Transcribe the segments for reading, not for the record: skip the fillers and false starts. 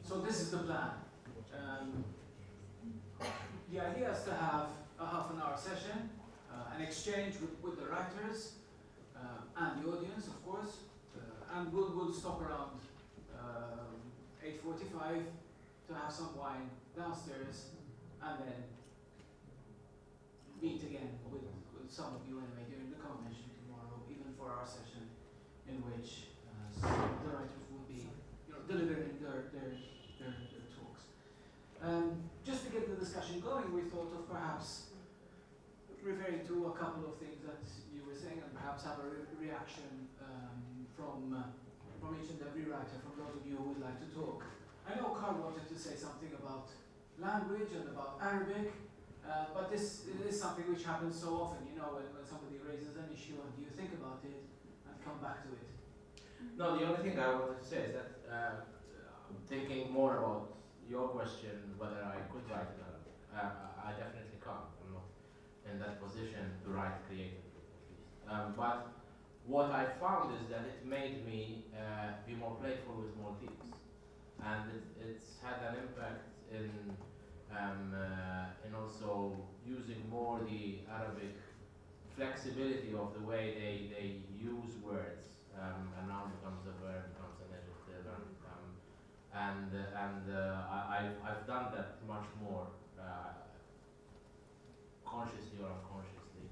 So this is the plan. Um, the idea is to have a half-an-hour session, an exchange with the writers and the audience, of course, and we'll stop around 8:45 to have some wine downstairs, and then meet again with some of you anyway during the convention tomorrow, even for our session, in which some of the writers will be, delivering their talks. Just to get the discussion going, we thought of perhaps referring to a couple of things that you were saying, and perhaps have a reaction from each and every writer, from those of you who would like to talk. I know Carl wanted to say something about language and about Arabic, but this is something which happens so often, when somebody raises an issue and you think about it and come back to it. No, the only thing I wanted to say is that thinking more about your question, whether I could write in Arabic, I definitely can't. I'm not in that position to write creatively, at least. But what I found is that it made me be more playful with Maltese, and it's had an impact in also using more the Arabic flexibility of the way they use words. A noun becomes a verb, becomes an adjective, and I've done that much more consciously or unconsciously,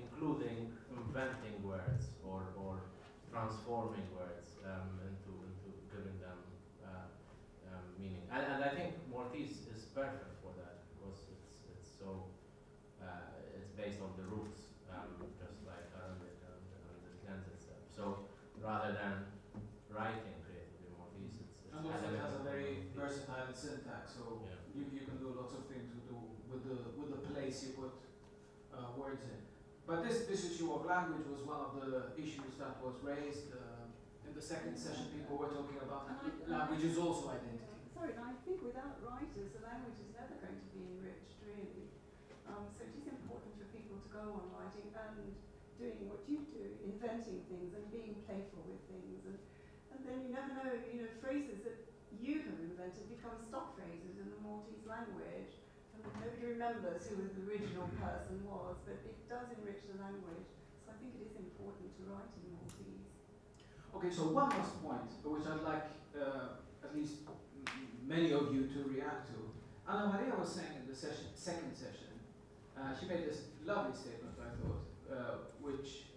including inventing words or transforming words into giving them meaning. And I think Maltese is perfect for that because it's so it's based on the roots, just like Arabic and it lends itself. So rather than writing creatively Maltese, it's and also it has a very versatile syntax, so yeah. you can do lots of things with the place you put words in. But this issue of language was one of the issues that was raised in the second session. People were talking about language is also identity. Sorry, I think without writers, the language is never going to be enriched, really. So it is important for people to go on writing and doing what you do, inventing things and being playful with things. And then you never know, phrases that you have invented become stock phrases in the Maltese language. And nobody remembers who the original person was, but it does enrich the language. So I think it is important to write in Maltese. Okay, so one last point, which I'd like at least many of you to react to. Anna Maria was saying in the second session, she made this lovely statement, I thought, which,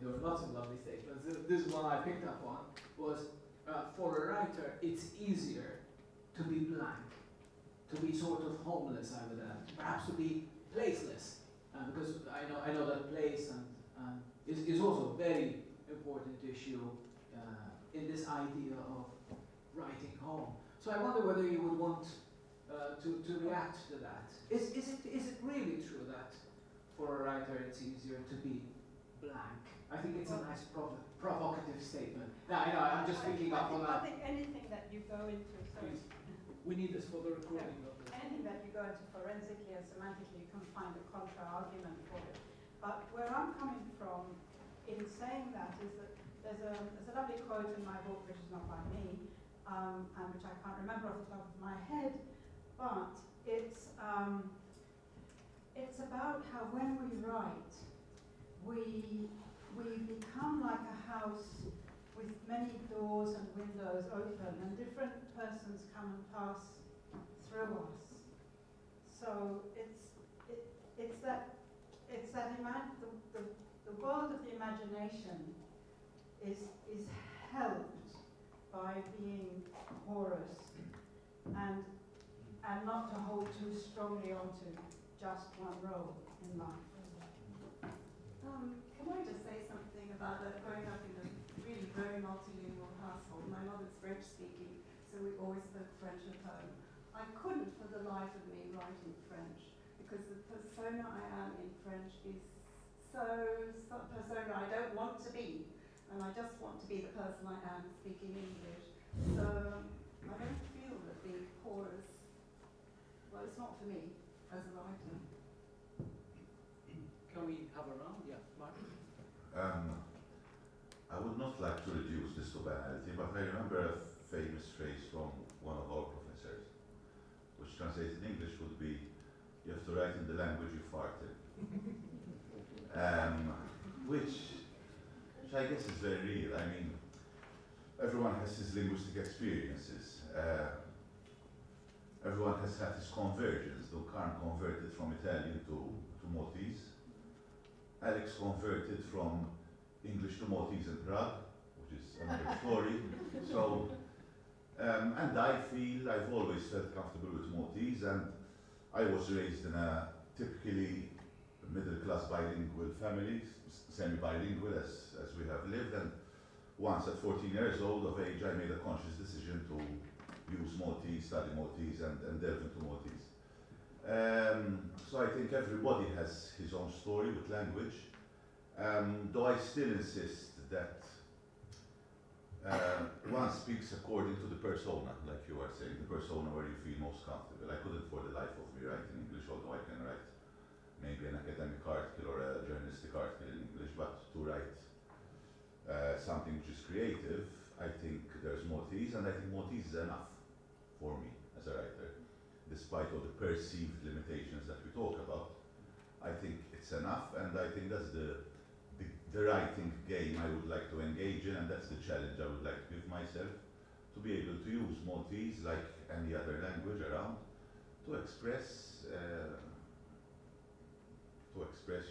there were lots of lovely statements. This one I picked up on was, for a writer, it's easier to be blank, to be sort of homeless, I would add, perhaps to be placeless, because I know that place is also a very important issue in this idea of writing home. So I wonder whether you would want to react to that. Is it really true that for a writer it's easier to be blank? I think it's a nice provocative statement. Now, I know, I'm just picking up on that. I think anything that you go into, Please. We need this for the recording of this. anything that you go into forensically and semantically, you can find a contra-argument for it. But where I'm coming from in saying that is that there's a lovely quote in my book, which is not by me, and which I can't remember off the top of my head, but it's about how when we write, we become like a house with many doors and windows open, and different persons come and pass through us. So the world of the imagination is helped by being porous and not to hold too strongly onto just one role in life. Can I just say something about growing up in a really very multilingual household? My mother's French speaking, so we always spoke French at home. I couldn't for the life of me write in French because the persona I am in French is so persona I don't want to be, and I just want to be the person I am speaking English. So I don't feel that being porous, well, it's not for me as a writer. Can we have a round? Yeah, Mark? I would not like to reduce this to banality, but I remember a famous phrase from one of our professors, which translated in English would be, you have to write in the language you fart in. Which I guess is very real. I mean, everyone has his linguistic experiences. Everyone has had his conversions. Karen converted from Italian to Maltese. Alex converted from English to Maltese in Prague, which is another story. So, and I feel I've always felt comfortable with Maltese, and I was raised in a typically middle-class bilingual family, semi-bilingual as we have lived, and once at 14 years old of age I made a conscious decision to use Maltese, study Maltese, and delve into Maltese. So I think everybody has his own story with language, though I still insist that one speaks according to the persona, like you are saying, the persona where you feel most comfortable. I couldn't for the life of me write in English, although I can write maybe an academic article or a journalistic article in English, but to write something which is creative, I think there's Maltese, and I think Maltese is enough for me as a writer, despite all the perceived limitations that we talk about. I think it's enough, and I think that's the writing game I would like to engage in, and that's the challenge I would like to give myself, to be able to use Maltese like any other language around, to express,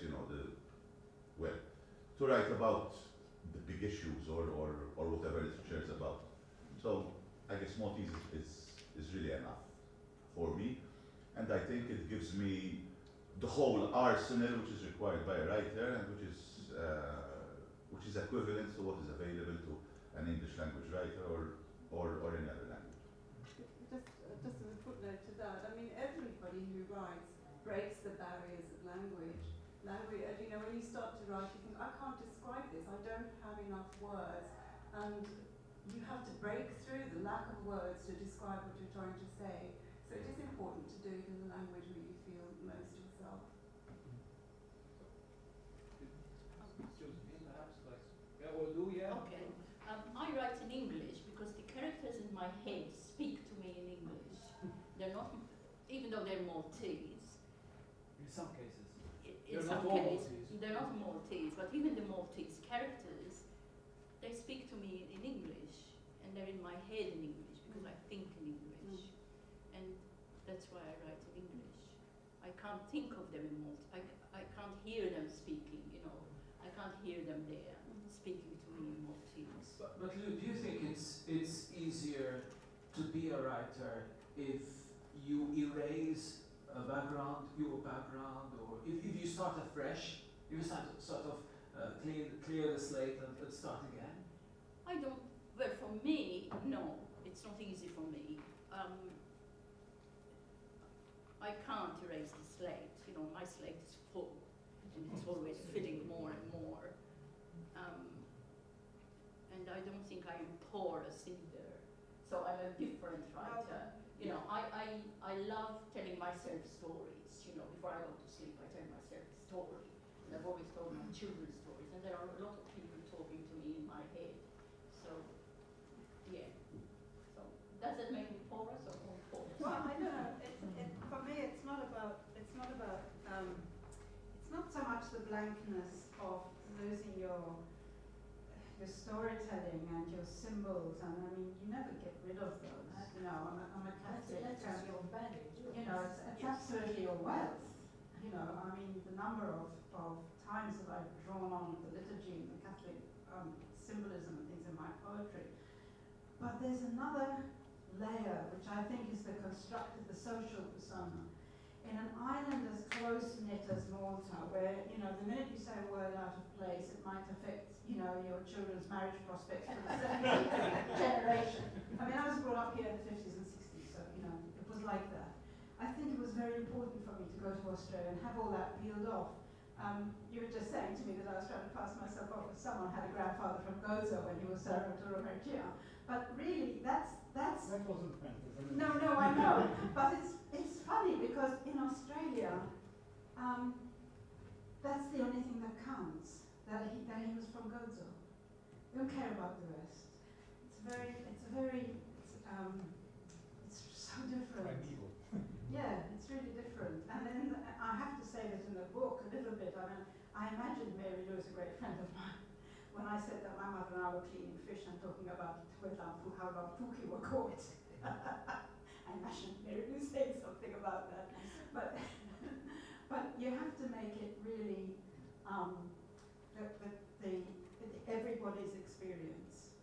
you know, to write about the big issues or whatever literature is about. So I guess Maltese is really enough for me, and I think it gives me the whole arsenal which is required by a writer, and which is equivalent to what is available to an English language writer or any other language. Just as a footnote to that, I mean, everybody who writes breaks the barriers of language. Language, you know, when you start to write, you think, I can't describe this, I don't have enough words, and you have to break through the lack of words to describe what you're trying to say. So it is important to do it in the language where you feel most yourself. Josephine, perhaps, like, yeah, or Lou, yeah? Okay. I write in English because the characters in my head speak to me in English. They're not, even though they're Maltese. In some cases. In They're some not all cases, Maltese. they're not Maltese, but even the Maltese characters, they speak to me in English, and they're in my head in English because I think in English, and that's why I write in English. I can't think of them in Maltese. I can't hear them speaking. You know, I can't hear them there speaking to me in Maltese. But Lou, do you think it's easier to be a writer if you erase your background, or if you start afresh, if you start sort of clear the slate and start again? I don't. Well, for me, no, it's not easy for me. I can't erase the slate. You know, my slate is full, and it's always filling more and more. And I don't think I am porous either. So I'm a different writer. You know, I love telling myself stories. You know, before I go to sleep, I tell myself a story. And I've always told my children stories, and there are a lot of people talking to me in my head. So, yeah. So, does it make me porous or more porous? Well, I don't know. For me, it's not so much the blankness of losing your storytelling and your symbols, and I mean, you never get rid of those. You know, I'm a Catholic. That's your baggage. You know, it's absolutely your wealth. You know, I mean, the number of times that I've drawn on the liturgy and the Catholic symbolism and things in my poetry. But there's another layer, which I think is the social persona. In an island as close-knit as Malta, where, you know, the minute you say a word out of place, it might affect, you know, your children's marriage prospects for the 17th generation. I mean, I was brought up here in the 50s and 60s, so, you know, it was like that. I think it was very important for me to go to Australia and have all that peeled off. You were just saying to me that I was trying to pass myself off as someone had a grandfather from Gozo when he was Salvatore Mercia. But really, that's... That wasn't meant as an No, I know. But it's funny because in Australia, that's the only thing that counts, that he was from Gozo. We don't care about the rest. It's a very imagine Mary Lou is a great friend of mine. When I said that my mother and I were cleaning fish and talking about how Pookie were caught, I imagined Mary Lou saying something about that. But you have to make it really everybody's experience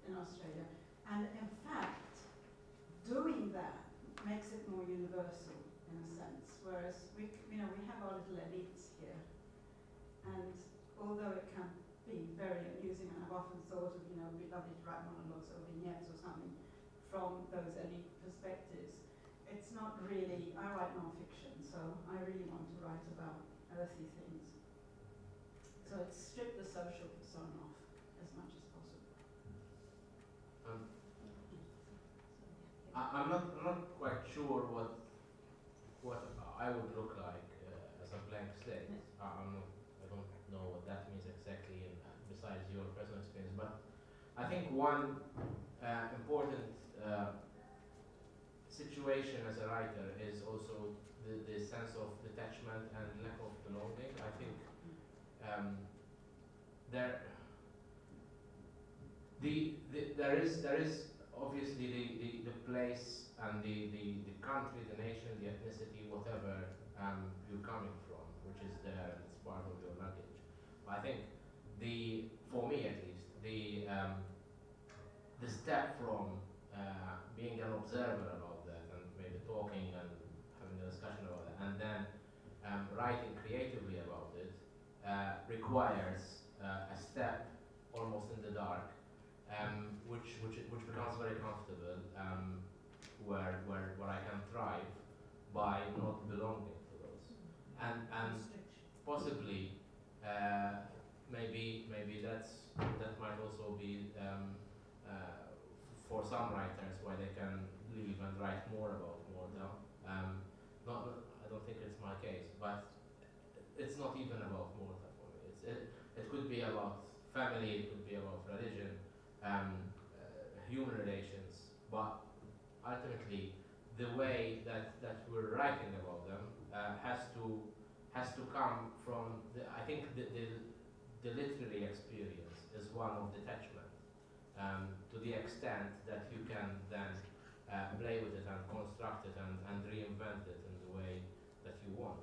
in Australia. And in fact, doing that makes it more universal in a sense. Whereas we have our little elites here, and although it can be very amusing, and I've often thought of, it'd be lovely to write monologues or vignettes or something from those elite perspectives, it's not really, I write non-fiction, so I really want to write about earthy things. So it's strip the social persona off as much as possible. I'm not quite sure what I would look like as a blank slate. I don't know what that means exactly, besides your personal experience. But I think one important situation as a writer is also the sense of detachment and lack of belonging. I think there is obviously the place and the country, the nation, the ethnicity, whatever you're coming from, which is there and it's part of your luggage. But I think for me at least, the step from being an observer about that and maybe talking and having a discussion about it, and then writing creatively about it requires a step almost in the dark, which becomes very comfortable, where I can thrive by not belonging to those, and possibly maybe that might also be for some writers why they can leave and write more about Mordor. I don't think it's my case, but it's not even about Mordor for me. It could be about family, it could be about religion, human relations, but ultimately the way that we're writing about them has to come from I think the literary experience is one of detachment, to the extent that you can then play with it and construct it and reinvent it in the way that you want,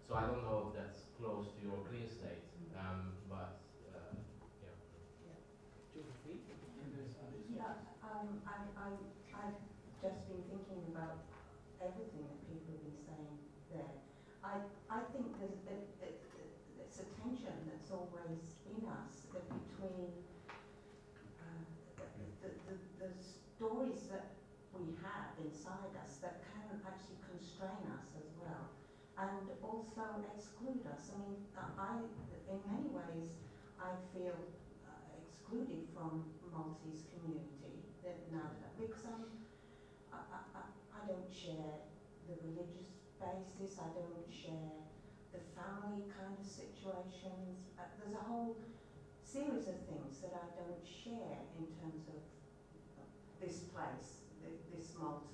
so I don't know if that's close to your clean slate, but yeah. Yeah, I've just been thinking about everything that people have been saying there. I think there's a tension that's always in us between the stories that we have inside us that can actually constrain us as well, and also exclude us. I mean, in many ways, I feel excluded from Maltese community because I don't share the religious basis, I don't share the family kind of situations. There's a whole series of things that I don't share in terms of this place, this Malta